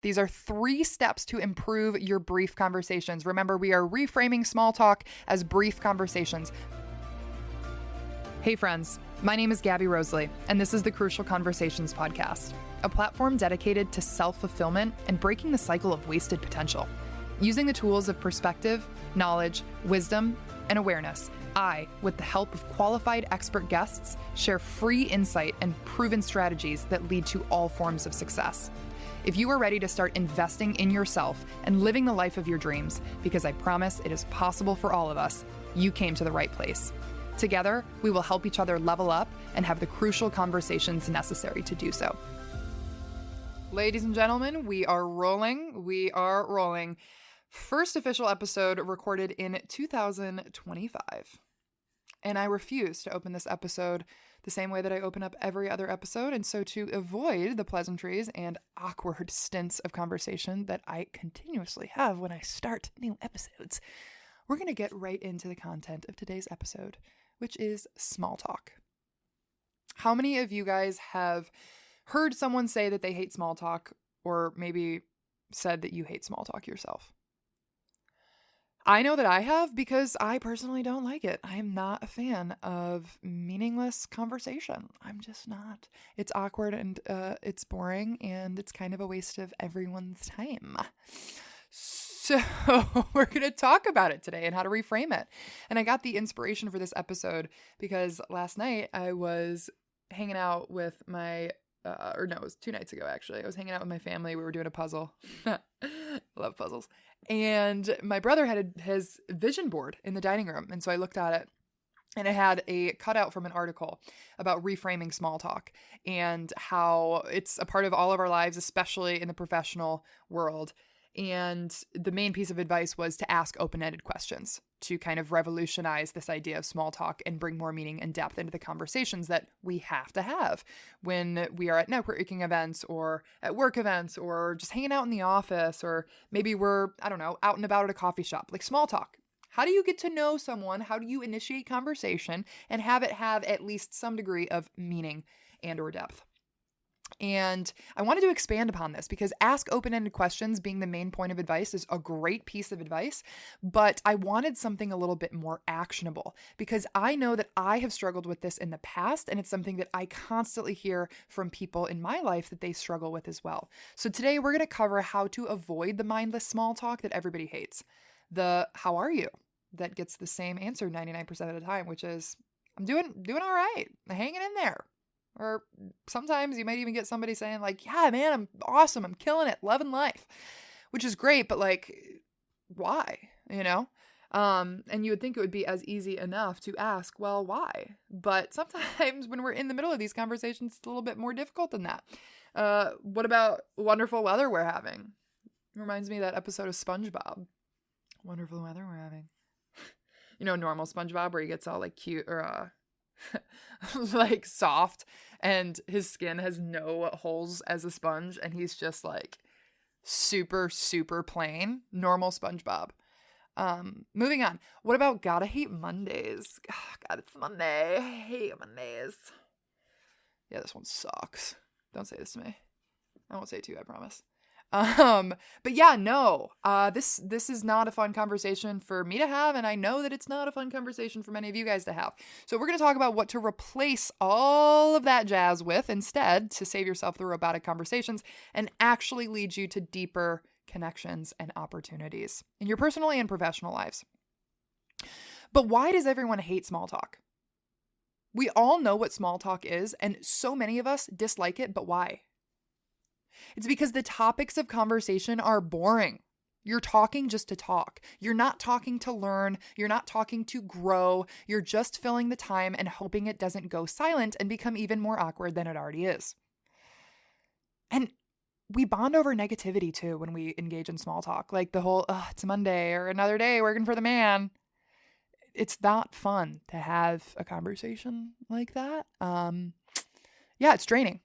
These are 3 steps to improve your brief conversations. Remember, we are reframing small talk as brief conversations. Hey friends, my name is Gabby Rosalie, and this is the Crucial Conversations podcast, a platform dedicated to self-fulfillment and breaking the cycle of wasted potential. Using the tools of perspective, knowledge, wisdom, and awareness, I, with the help of qualified expert guests, share free insight and proven strategies that lead to all forms of success. If you are ready to start investing in yourself and living the life of your dreams, because I promise it is possible for all of us, you came to the right place. Together, we will help each other level up and have the crucial conversations necessary to do so. Ladies and gentlemen, we are rolling. We are rolling. First official episode recorded in 2025. And I refuse to open this episode the same way that I open up every other episode. And so to avoid the pleasantries and awkward stints of conversation that I continuously have when I start new episodes, we're going to get right into the content of today's episode, which is small talk. How many of you guys have heard someone say that they hate small talk, or maybe said that you hate small talk yourself? I know that I have, because I personally don't like it. I am not a fan of meaningless conversation. I'm just not. It's awkward and it's boring, and it's kind of a waste of everyone's time. So we're going to talk about it today and how to reframe it. And I got the inspiration for this episode because last night I was hanging out with my, it was 2 nights ago actually. I was hanging out with my family. We were doing a puzzle. I love puzzles. And my brother had his vision board in the dining room. And so I looked at it, and it had a cutout from an article about reframing small talk and how it's a part of all of our lives, especially in the professional world. And the main piece of advice was to ask open-ended questions to kind of revolutionize this idea of small talk and bring more meaning and depth into the conversations that we have to have when we are at networking events or at work events or just hanging out in the office, or maybe we're, out and about at a coffee shop. Like small talk. How do you get to know someone? How do you initiate conversation and have it have at least some degree of meaning and or depth? And I wanted to expand upon this because ask open-ended questions being the main point of advice is a great piece of advice, but I wanted something a little bit more actionable because I know that I have struggled with this in the past, and it's something that I constantly hear from people in my life that they struggle with as well. So today we're going to cover how to avoid the mindless small talk that everybody hates. The "how are you?" that gets the same answer 99% of the time, which is "I'm doing all right, hanging in there." Or sometimes you might even get somebody saying like, "Yeah, man, I'm awesome. I'm killing it. Loving life," which is great. But like, why, and you would think it would be as easy enough to ask, well, why? But sometimes when we're in the middle of these conversations, it's a little bit more difficult than that. What about wonderful weather we're having? Reminds me of that episode of SpongeBob. Wonderful weather we're having. Normal SpongeBob where he gets all like cute or like soft, and his skin has no holes as a sponge, and he's just like super, super plain, normal SpongeBob. Moving on. What about gotta hate Mondays? God, it's Monday. I hate Mondays. Yeah, this one sucks. Don't say this to me. I won't say it to you, I promise. But yeah, no, this is not a fun conversation for me to have. And I know that it's not a fun conversation for many of you guys to have. So we're going to talk about what to replace all of that jazz with instead to save yourself the robotic conversations and actually lead you to deeper connections and opportunities in your personal and professional lives. But why does everyone hate small talk? We all know what small talk is, and so many of us dislike it, but why? It's because the topics of conversation are boring. You're talking just to talk. You're not talking to learn. You're not talking to grow. You're just filling the time and hoping it doesn't go silent and become even more awkward than it already is. And we bond over negativity too when we engage in small talk. Like the whole, it's Monday or another day working for the man. It's not fun to have a conversation like that. Yeah, it's draining.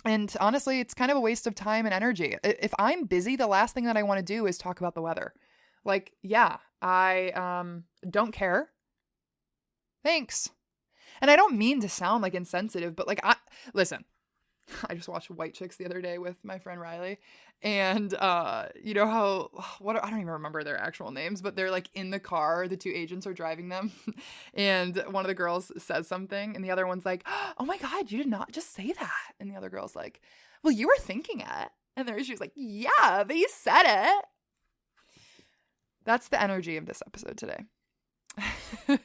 And honestly, it's kind of a waste of time and energy. If I'm busy, the last thing that I want to do is talk about the weather. Like, yeah, I don't care. Thanks. And I don't mean to sound like insensitive, but like, listen, I just watched White Chicks the other day with my friend Riley, And you know how what I don't even remember their actual names, but they're like in the car, the two agents are driving them, and one of the girls says something, and the other one's like, "Oh my God, you did not just say that." And the other girl's like, "Well, you were thinking it." And there she was like, "Yeah, but you said it." That's the energy of this episode today.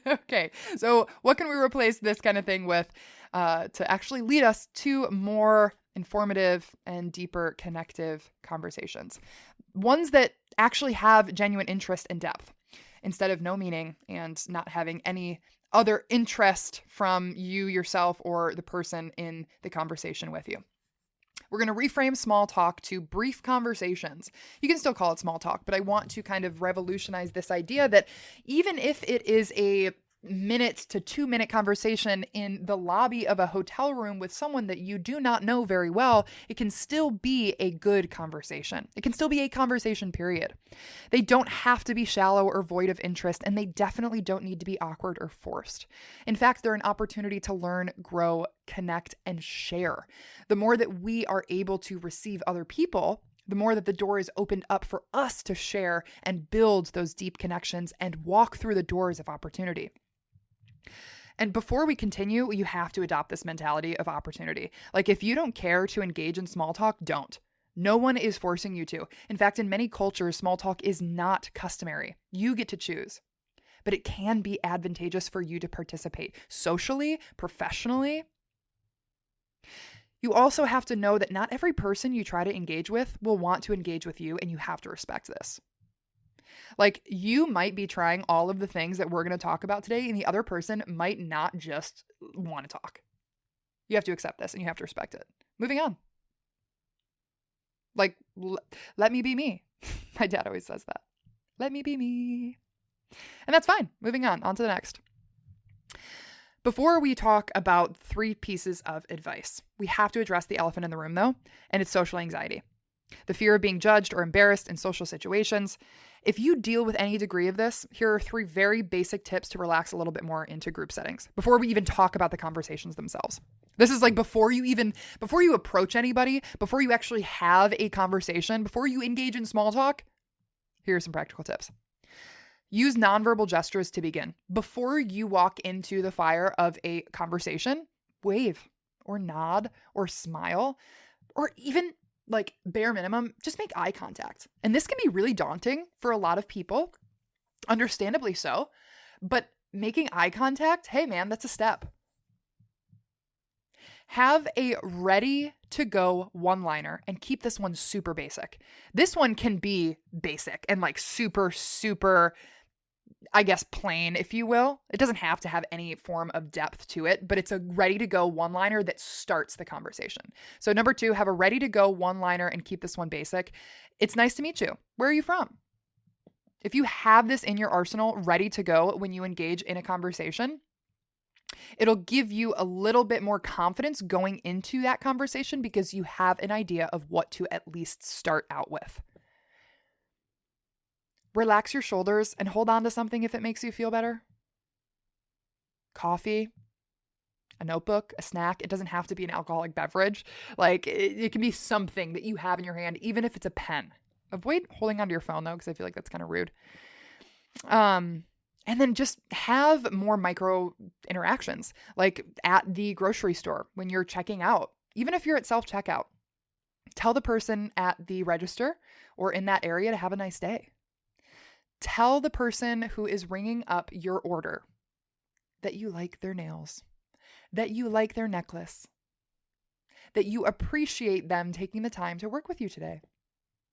Okay, so what can we replace this kind of thing with to actually lead us to more informative and deeper connective conversations? Ones that actually have genuine interest and depth instead of no meaning and not having any other interest from you yourself or the person in the conversation with you. We're going to reframe small talk to brief conversations. You can still call it small talk, but I want to kind of revolutionize this idea that even if it is a minute to 2 minute conversation in the lobby of a hotel room with someone that you do not know very well, it can still be a good conversation. It can still be a conversation, period. They don't have to be shallow or void of interest, and they definitely don't need to be awkward or forced. In fact, they're an opportunity to learn, grow, connect, and share. The more that we are able to receive other people, the more that the door is opened up for us to share and build those deep connections and walk through the doors of opportunity. And before we continue, you have to adopt this mentality of opportunity. Like, if you don't care to engage in small talk, don't. No one is forcing you to. In fact, in many cultures, small talk is not customary. You get to choose. But it can be advantageous for you to participate socially, professionally. You also have to know that not every person you try to engage with will want to engage with you, and you have to respect this. Like, you might be trying all of the things that we're going to talk about today, and the other person might not just want to talk. You have to accept this, and you have to respect it. Moving on. Like, let me be me. My dad always says that. Let me be me. And that's fine. Moving on to the next. Before we talk about 3 pieces of advice, we have to address the elephant in the room, though, and it's social anxiety. The fear of being judged or embarrassed in social situations. If you deal with any degree of this, here are 3 very basic tips to relax a little bit more into group settings before we even talk about the conversations themselves. This is like before you approach anybody, before you actually have a conversation, before you engage in small talk, here are some practical tips. Use nonverbal gestures to begin. Before you walk into the fire of a conversation, wave or nod or smile, or even like bare minimum, just make eye contact. And this can be really daunting for a lot of people, understandably so, but making eye contact, hey man, that's a step. Have a ready to go one-liner and keep this one super basic. This one can be basic and like super, super, I guess, plain, if you will. It doesn't have to have any form of depth to it, but it's a ready to go one-liner that starts the conversation. So number 2, have a ready to go one-liner and keep this one basic. It's nice to meet you. Where are you from? If you have this in your arsenal ready to go when you engage in a conversation, it'll give you a little bit more confidence going into that conversation because you have an idea of what to at least start out with. Relax your shoulders and hold on to something if it makes you feel better. Coffee, a notebook, a snack. It doesn't have to be an alcoholic beverage. Like, it can be something that you have in your hand, even if it's a pen. Avoid holding onto your phone, though, because I feel like that's kind of rude. And then just have more micro interactions, like at the grocery store when you're checking out. Even if you're at self-checkout, tell the person at the register or in that area to have a nice day. Tell the person who is ringing up your order that you like their nails, that you like their necklace, that you appreciate them taking the time to work with you today.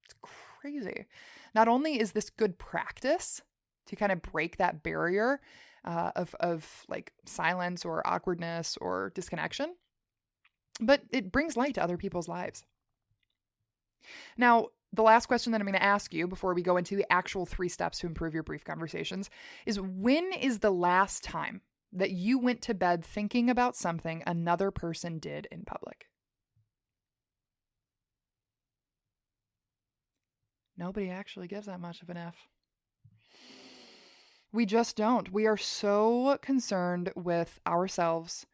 It's crazy. Not only is this good practice to kind of break that barrier of like silence or awkwardness or disconnection, but it brings light to other people's lives. Now, the last question that I'm going to ask you before we go into the actual 3 steps to improve your brief conversations is, when is the last time that you went to bed thinking about something another person did in public? Nobody actually gives that much of an F. We just don't. We are so concerned with ourselves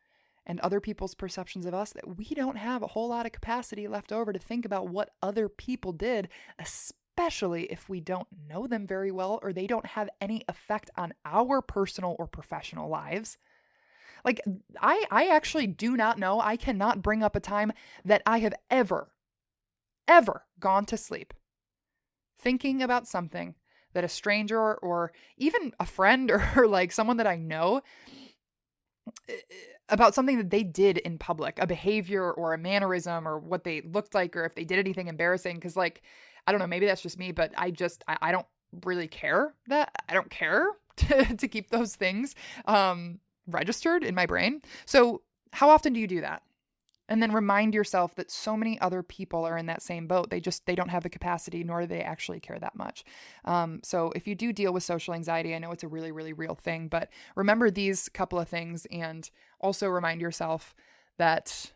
and other people's perceptions of us that we don't have a whole lot of capacity left over to think about what other people did, especially if we don't know them very well or they don't have any effect on our personal or professional lives. Like, I actually do not know. I cannot bring up a time that I have ever gone to sleep thinking about something that a stranger or even a friend or like someone that I know, about something that they did in public, a behavior or a mannerism or what they looked like, or if they did anything embarrassing. Cause like, I don't know, maybe that's just me, but I don't really care that I don't care to keep those things, registered in my brain. So how often do you do that? And then remind yourself that so many other people are in that same boat. They don't have the capacity, nor do they actually care that much. So if you do deal with social anxiety, I know it's a really, really real thing, but remember these couple of things, and also remind yourself that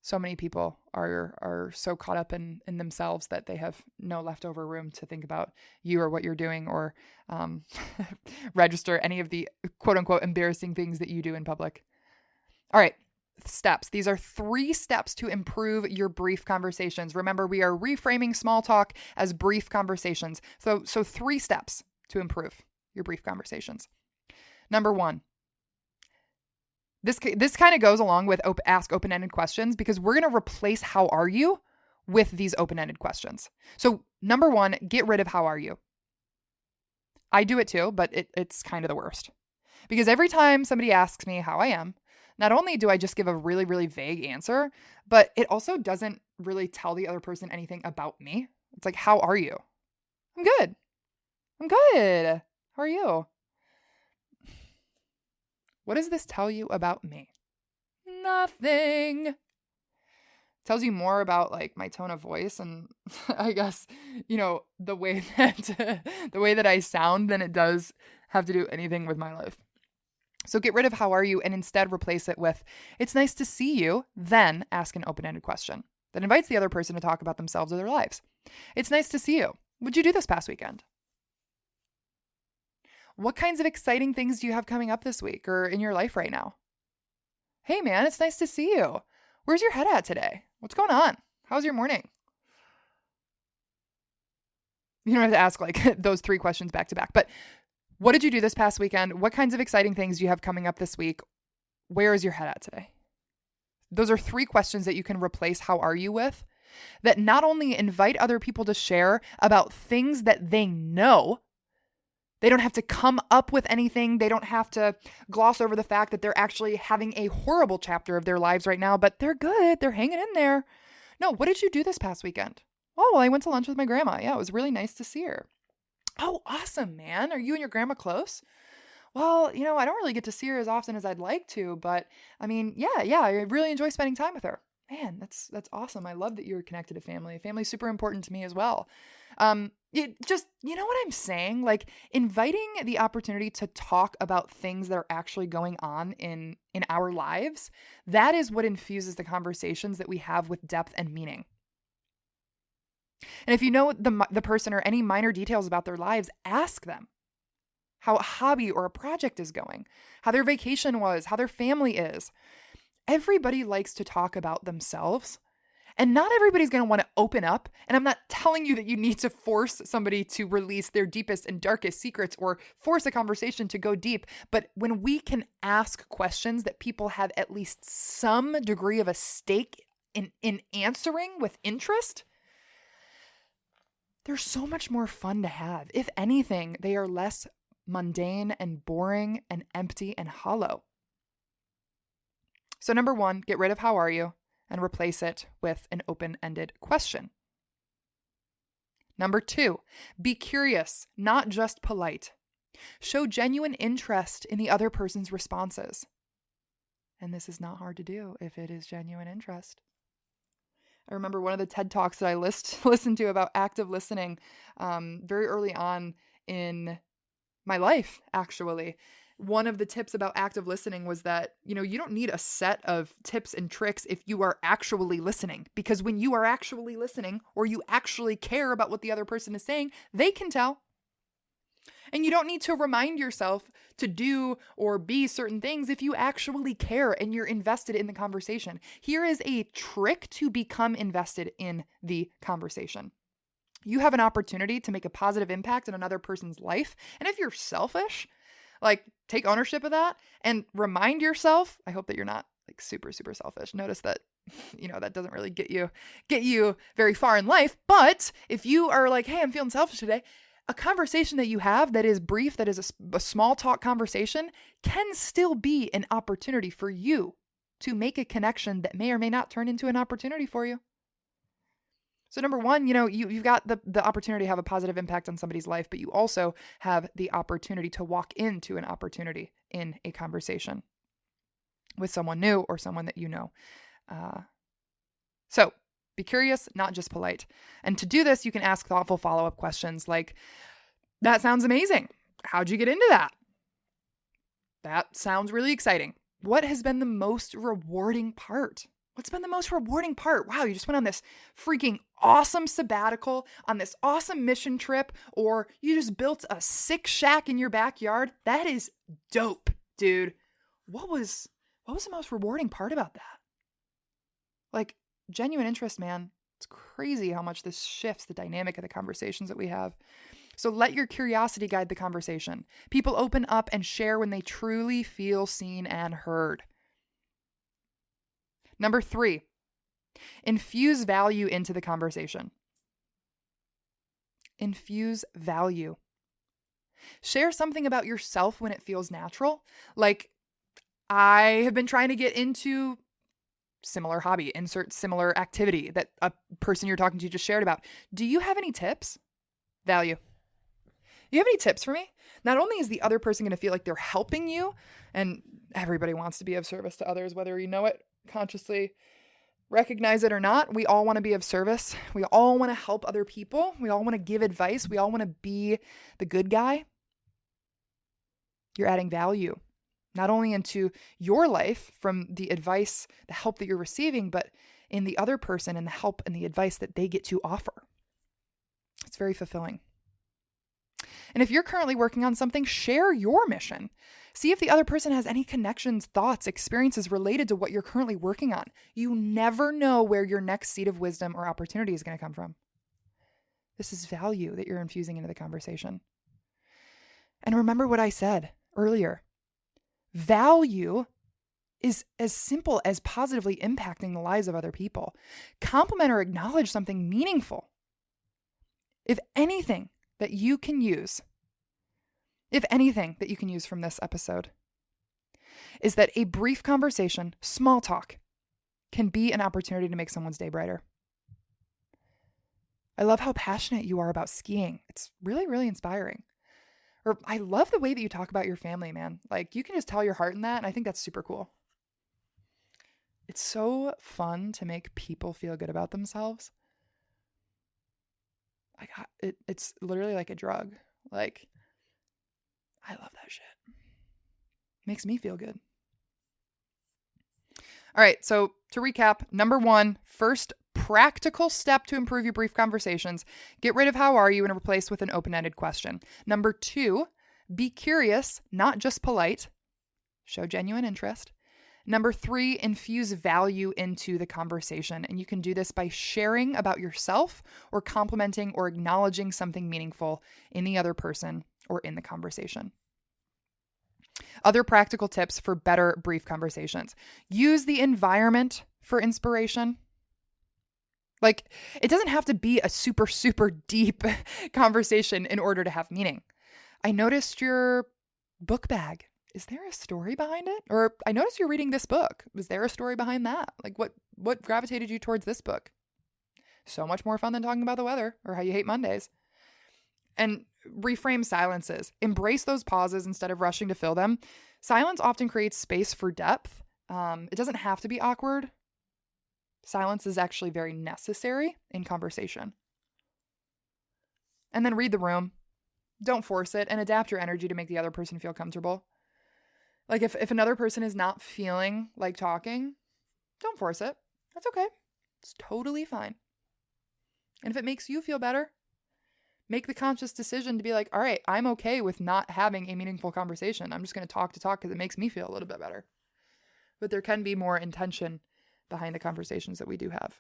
so many people are so caught up in themselves that they have no leftover room to think about you or what you're doing, or register any of the quote unquote embarrassing things that you do in public. All right. Steps. These are 3 steps to improve your brief conversations. Remember, we are reframing small talk as brief conversations. So 3 steps to improve your brief conversations. Number 1, this kind of goes along with ask open-ended questions, because we're going to replace how are you with these open-ended questions. So number 1, get rid of how are you. I do it too, but it's kind of the worst, because every time somebody asks me how I am, not only do I just give a really, really vague answer, but it also doesn't really tell the other person anything about me. It's like, how are you? I'm good. I'm good. How are you? What does this tell you about me? Nothing. It tells you more about like my tone of voice and I guess, the way that I sound than it does have to do anything with my life. So get rid of how are you and instead replace it with, it's nice to see you, then ask an open-ended question that invites the other person to talk about themselves or their lives. It's nice to see you. What'd you do this past weekend? What kinds of exciting things do you have coming up this week or in your life right now? Hey man, it's nice to see you. Where's your head at today? What's going on? How's your morning? You don't have to ask like those 3 questions back to back, but what did you do this past weekend? What kinds of exciting things do you have coming up this week? Where is your head at today? Those are 3 questions that you can replace how are you with, that not only invite other people to share about things that they know. They don't have to come up with anything. They don't have to gloss over the fact that they're actually having a horrible chapter of their lives right now, but they're good. They're hanging in there. No, what did you do this past weekend? Oh, well, I went to lunch with my grandma. Yeah, it was really nice to see her. Oh, awesome, man. Are you and your grandma close? Well, I don't really get to see her as often as I'd like to, but I mean, yeah, I really enjoy spending time with her. Man, that's awesome. I love that you're connected to family. Family's super important to me as well. It just, you know what I'm saying? Like inviting the opportunity to talk about things that are actually going on in our lives. That is what infuses the conversations that we have with depth and meaning. And if you know the person or any minor details about their lives, ask them how a hobby or a project is going, how their vacation was, how their family is. Everybody likes to talk about themselves, and not everybody's going to want to open up. And I'm not telling you that you need to force somebody to release their deepest and darkest secrets or force a conversation to go deep. But when we can ask questions that people have at least some degree of a stake in answering with interest, they're so much more fun to have. If anything, they are less mundane and boring and empty and hollow. So number 1, get rid of how are you and replace it with an open-ended question. Number 2, be curious, not just polite. Show genuine interest in the other person's responses. And this is not hard to do if it is genuine interest. I remember one of the TED Talks that I listened to about active listening very early on in my life, actually. One of the tips about active listening was that, you don't need a set of tips and tricks if you are actually listening. Because when you are actually listening or you actually care about what the other person is saying, they can tell. And you don't need to remind yourself to do or be certain things if you actually care and you're invested in the conversation. Here is a trick to become invested in the conversation. You have an opportunity to make a positive impact on another person's life. And if you're selfish, like take ownership of that and remind yourself, I hope that you're not like super, super selfish. Notice that, that doesn't really get you very far in life. But if you are like, hey, I'm feeling selfish today, a conversation that you have that is brief, that is a small talk conversation, can still be an opportunity for you to make a connection that may or may not turn into an opportunity for you. So number one, you've got the opportunity to have a positive impact on somebody's life, but you also have the opportunity to walk into an opportunity in a conversation with someone new or someone that you know. So be curious, not just polite. And to do this, you can ask thoughtful follow-up questions like, that sounds amazing. How'd you get into that? That sounds really exciting. What has been the most rewarding part? What's been the most rewarding part? Wow, you just went on this freaking awesome sabbatical, on this awesome mission trip, or you just built a sick shack in your backyard. That is dope, dude. What was the most rewarding part about that? Like, genuine interest, man. It's crazy how much this shifts the dynamic of the conversations that we have. So let your curiosity guide the conversation. People open up and share when they truly feel seen and heard. Number 3, infuse value into the conversation. Infuse value. Share something about yourself when it feels natural. Like, I have been trying to get into similar hobby, insert similar activity that a person you're talking to just shared about. Do you have any tips? Value. Do you have any tips for me? Not only is the other person going to feel like they're helping you, and everybody wants to be of service to others, whether you know it, consciously recognize it or not, we all want to be of service. We all want to help other people. We all want to give advice. We all want to be the good guy. You're adding value, not only into your life from the advice, the help that you're receiving, but in the other person and the help and the advice that they get to offer. It's very fulfilling. And if you're currently working on something, share your mission. See if the other person has any connections, thoughts, experiences related to what you're currently working on. You never know where your next seed of wisdom or opportunity is going to come from. This is value that you're infusing into the conversation. And remember what I said earlier. Value is as simple as positively impacting the lives of other people. Compliment or acknowledge something meaningful. If anything that you can use from this episode is that a brief conversation, small talk, can be an opportunity to make someone's day brighter. I love how passionate you are about skiing. It's really, really inspiring. Or I love the way that you talk about your family, man. Like, you can just tell your heart in that, and I think that's super cool. It's so fun to make people feel good about themselves. It's literally like a drug. Like, I love that shit. Makes me feel good. All right, so to recap, number 1, first practical step to improve your brief conversations, get rid of how are you and replace with an open-ended question. Number 2, be curious, not just polite. Show genuine interest. Number 3, infuse value into the conversation. And you can do this by sharing about yourself or complimenting or acknowledging something meaningful in the other person or in the conversation. Other practical tips for better brief conversations. Use the environment for inspiration. Like, it doesn't have to be a super, super deep conversation in order to have meaning. I noticed your book bag. Is there a story behind it? Or I noticed you're reading this book. Was there a story behind that? Like, what gravitated you towards this book? So much more fun than talking about the weather or how you hate Mondays. And reframe silences. Embrace those pauses instead of rushing to fill them. Silence often creates space for depth. It doesn't have to be awkward. Silence is actually very necessary in conversation. And then read the room. Don't force it, and adapt your energy to make the other person feel comfortable. Like, if another person is not feeling like talking, don't force it. That's okay. It's totally fine. And if it makes you feel better, make the conscious decision to be like, all right, I'm okay with not having a meaningful conversation. I'm just going to talk because it makes me feel a little bit better. But there can be more intention behind the conversations that we do have.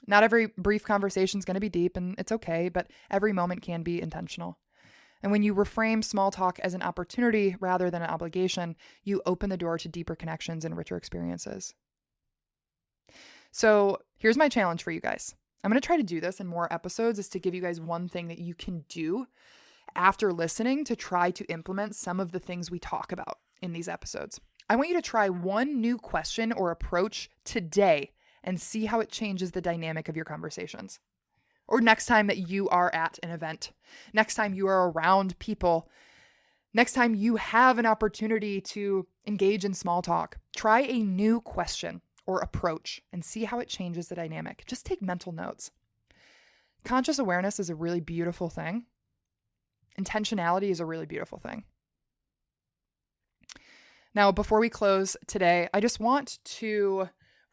Not every brief conversation is going to be deep, and it's okay, but every moment can be intentional. And when you reframe small talk as an opportunity rather than an obligation, you open the door to deeper connections and richer experiences. So here's my challenge for you guys. I'm going to try to do this in more episodes, is to give you guys one thing that you can do after listening to try to implement some of the things we talk about in these episodes. I want you to try one new question or approach today and see how it changes the dynamic of your conversations. Or next time that you are at an event, next time you are around people, next time you have an opportunity to engage in small talk, try a new question or approach and see how it changes the dynamic. Just take mental notes. Conscious awareness is a really beautiful thing. Intentionality is a really beautiful thing. Now, before we close today, I just want to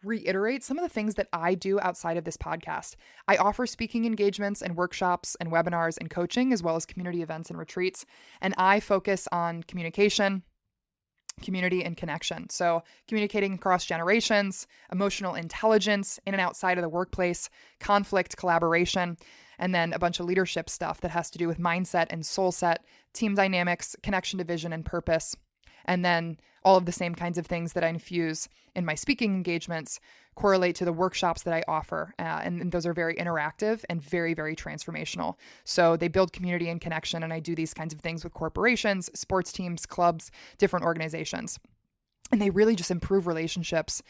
reiterate some of the things that I do outside of this podcast. I offer speaking engagements and workshops and webinars and coaching, as well as community events and retreats. And I focus on communication, community, and connection. So communicating across generations, emotional intelligence in and outside of the workplace, conflict, collaboration, and then a bunch of leadership stuff that has to do with mindset and soul set, team dynamics, connection to vision and purpose. And then all of the same kinds of things that I infuse in my speaking engagements correlate to the workshops that I offer. And those are very interactive and very, very transformational. So they build community and connection. And I do these kinds of things with corporations, sports teams, clubs, different organizations. And they really just improve relationships,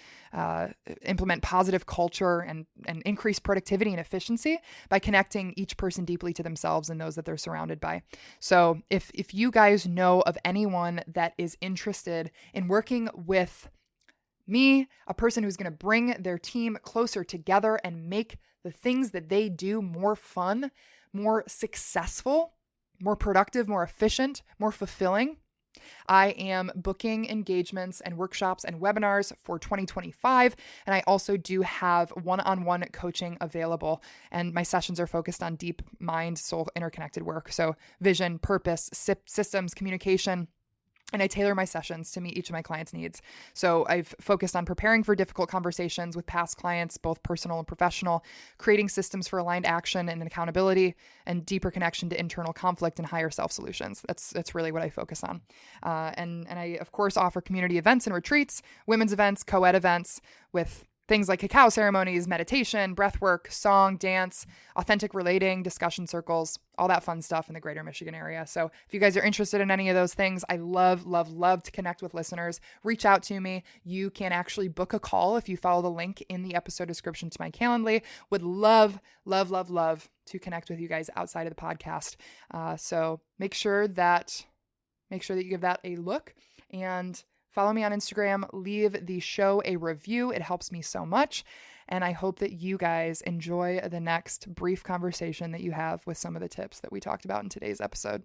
implement positive culture, and increase productivity and efficiency by connecting each person deeply to themselves and those that they're surrounded by. So if you guys know of anyone that is interested in working with me, a person who's going to bring their team closer together and make the things that they do more fun, more successful, more productive, more efficient, more fulfilling, I am booking engagements and workshops and webinars for 2025. And I also do have one-on-one coaching available. And my sessions are focused on deep mind, soul, interconnected work. So vision, purpose, systems, communication. And I tailor my sessions to meet each of my clients' needs. So I've focused on preparing for difficult conversations with past clients, both personal and professional, creating systems for aligned action and accountability, and deeper connection to internal conflict and higher self solutions. That's really what I focus on. And I, of course, offer community events and retreats, women's events, co-ed events with things like cacao ceremonies, meditation, breath work, song, dance, authentic relating, discussion circles, all that fun stuff in the greater Michigan area. So if you guys are interested in any of those things, I love to connect with listeners. Reach out to me. You can actually book a call if you follow the link in the episode description to my Calendly. Would love to connect with you guys outside of the podcast. So make sure that you give that a look, and follow me on Instagram, leave the show a review. It helps me so much. And I hope that you guys enjoy the next brief conversation that you have with some of the tips that we talked about in today's episode.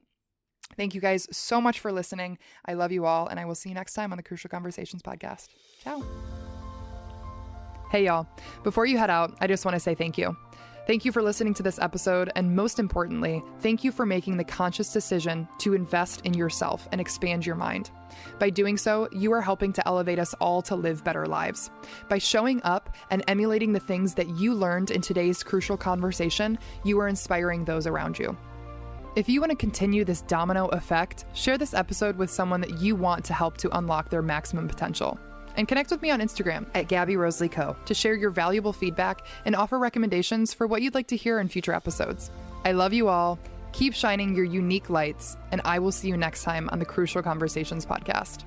Thank you guys so much for listening. I love you all, and I will see you next time on the Crucial Conversations podcast. Ciao. Hey, y'all. Before you head out, I just want to say thank you. Thank you for listening to this episode, and most importantly, thank you for making the conscious decision to invest in yourself and expand your mind. By doing so, you are helping to elevate us all to live better lives. By showing up and emulating the things that you learned in today's crucial conversation, you are inspiring those around you. If you want to continue this domino effect, share this episode with someone that you want to help to unlock their maximum potential. And connect with me on Instagram at Gabby Rosalie Co. to share your valuable feedback and offer recommendations for what you'd like to hear in future episodes. I love you all. Keep shining your unique lights, and I will see you next time on the Crucial Conversations podcast.